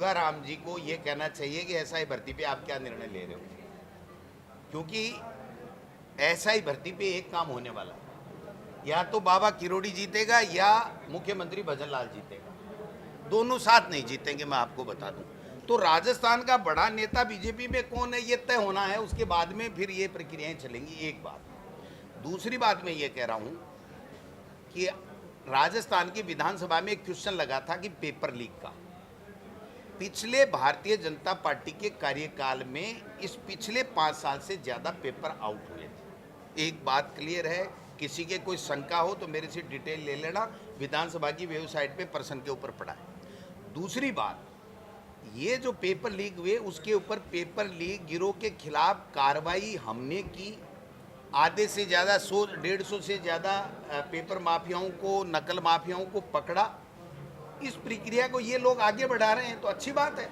योगाराम जी को ये कहना चाहिए कि एसआई भर्ती पे आप क्या निर्णय ले रहे हो, क्योंकि एसआई भर्ती पे एक काम होने वाला है, या तो बाबा किरोड़ी जीतेगा या मुख्यमंत्री भजनलाल जीतेगा, दोनों साथ नहीं जीतेंगे। मैं आपको बता दूं, तो राजस्थान का बड़ा नेता बीजेपी में कौन है ये तय होना है, उसके बाद में फिर ये प्रक्रियाएं चलेंगी। एक बात। दूसरी बात मैं ये कह रहा हूं कि राजस्थान की विधानसभा में एक क्वेश्चन लगा था कि पेपर लीक का। पिछले भारतीय जनता पार्टी के कार्यकाल में इस पिछले 5 साल से ज़्यादा पेपर आउट हुए थे। एक बात क्लियर है, किसी के कोई शंका हो तो मेरे से डिटेल ले लेना, विधानसभा की वेबसाइट पे प्रश्न के ऊपर पड़ा है। दूसरी बात, ये जो पेपर लीक हुए उसके ऊपर पेपर लीक गिरोह के खिलाफ कार्रवाई हमने की। आधे से ज़्यादा 100-150 से ज़्यादा पेपर माफियाओं को, नकल माफियाओं को पकड़ा। इस प्रक्रिया को ये लोग आगे बढ़ा रहे हैं तो अच्छी बात है,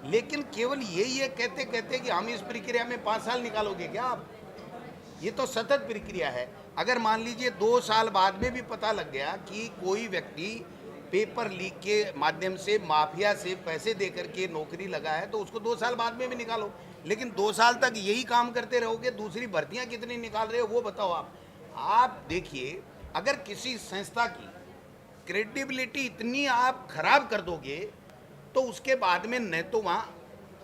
लेकिन केवल ये कहते कहते कि हम इस प्रक्रिया में 5 साल निकालोगे क्या आप? ये तो सतत प्रक्रिया है। अगर मान लीजिए 2 साल बाद में भी पता लग गया कि कोई व्यक्ति पेपर लीक के माध्यम से माफिया से पैसे देकर के नौकरी लगा है तो उसको 2 साल बाद में भी निकालो, लेकिन 2 साल तक यही काम करते रहोगे, दूसरी भर्तियां कितनी निकाल रहे हो वो बताओ आप देखिए, अगर किसी संस्था की क्रेडिबिलिटी इतनी आप खराब कर दोगे तो उसके बाद में न तो वहाँ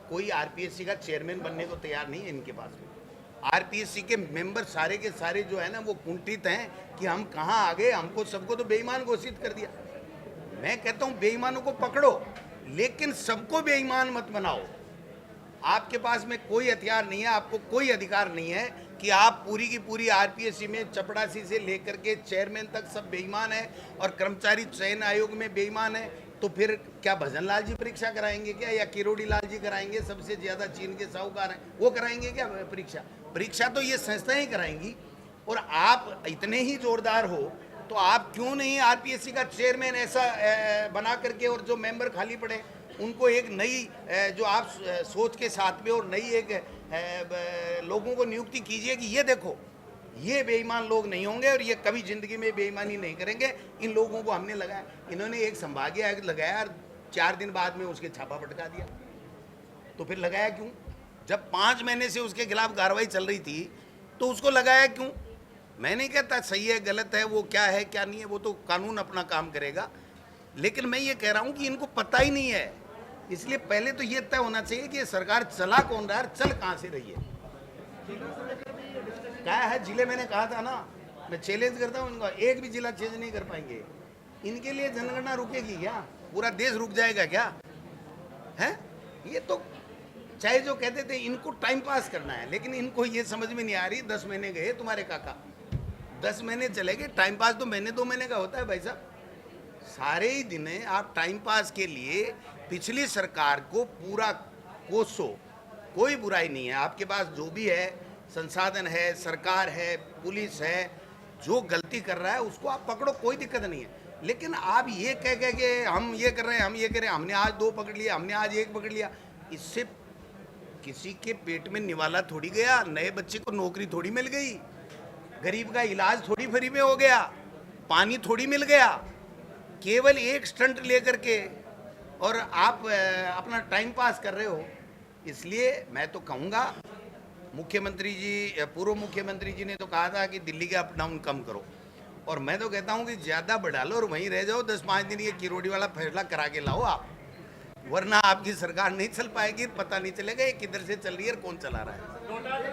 कोई आरपीएससी का चेयरमैन बनने को तैयार नहीं है इनके पास में। आरपीएससी के मेंबर सारे के सारे जो है ना वो कुंठित हैं कि हम कहाँ आ गए, हमको सबको तो बेईमान घोषित कर दिया। मैं कहता हूँ बेईमानों को पकड़ो, लेकिन सबको बेईमान मत बनाओ। आपके पास में कोई हथियार नहीं है, आपको कोई अधिकार नहीं है कि आप पूरी की पूरी आरपीएससी में चपड़ासी से लेकर के चेयरमैन तक सब बेईमान है और कर्मचारी चयन आयोग में बेईमान है। तो फिर क्या भजनलाल जी परीक्षा कराएंगे क्या, या किरोड़ी लाल जी कराएंगे? सबसे ज़्यादा चीन के साहूकार हैं, वो कराएंगे क्या परीक्षा? तो ये संस्थाएं कराएंगी। और आप इतने ही जोरदार हो तो आप क्यों नहीं आरपीएससी का चेयरमैन ऐसा बना करके, और जो मेंबर खाली पड़े उनको एक नई जो आप सोच के साथ में और नई एक लोगों को नियुक्ति कीजिए कि ये देखो ये बेईमान लोग नहीं होंगे और ये कभी जिंदगी में बेईमानी नहीं करेंगे। इन लोगों को हमने लगाया, इन्होंने एक संभागीय आयुक्त लगाया और 4 दिन बाद में उसके छापा पटका दिया। तो फिर लगाया क्यों? जब 5 महीने से उसके खिलाफ कार्रवाई चल रही थी तो उसको लगाया क्यों? मैं नहीं कहता सही है गलत है, वो क्या है क्या नहीं है, वो तो कानून अपना काम करेगा, लेकिन मैं ये कह रहा हूँ कि इनको पता ही नहीं है। इसलिए पहले तो ये तय होना चाहिए कि सरकार चला कौन रहा है, चल कहाँ से रही है। क्या है जिले, मैंने कहा था ना, मैं चैलेंज करता हूँ इनको, एक भी जिला चेंज नहीं कर पाएंगे। इनके लिए जनगणना रुकेगी क्या? पूरा देश रुक जाएगा क्या? है ये तो चाहे जो कहते थे इनको टाइम पास करना है, लेकिन इनको ये समझ में नहीं आ रही। 10 महीने गए तुम्हारे काका, 10 महीने चले गए। टाइम पास तो महीने 2 महीने का होता है भाई साहब। सारे ही दिन आप टाइम पास के लिए पिछली सरकार को पूरा कोसो, कोई बुराई नहीं है। आपके पास जो भी है संसाधन है, सरकार है, पुलिस है, जो गलती कर रहा है उसको आप पकड़ो, कोई दिक्कत नहीं है। लेकिन आप ये कह के हम ये कर रहे हैं, हम ये कर रहे हैं, हमने आज 2 पकड़ लिया, हमने आज 1 पकड़ लिया, इससे किसी के पेट में निवाला थोड़ी गया, नए बच्चे को नौकरी थोड़ी मिल गई, गरीब का इलाज थोड़ी फ्री में हो गया, पानी थोड़ी मिल गया। केवल एक स्टंट लेकर के और आप अपना टाइम पास कर रहे हो। इसलिए मैं तो कहूँगा, मुख्यमंत्री जी, पूर्व मुख्यमंत्री जी ने तो कहा था कि दिल्ली का अप डाउन कम करो, और मैं तो कहता हूँ कि ज़्यादा बढ़ा लो और वहीं रह जाओ। 10-5 दिन ये किरोड़ी वाला फैसला करा के लाओ आप, वरना आपकी सरकार नहीं चल पाएगी, पता नहीं चलेगा ये किधर से चल रही है और कौन चला रहा है।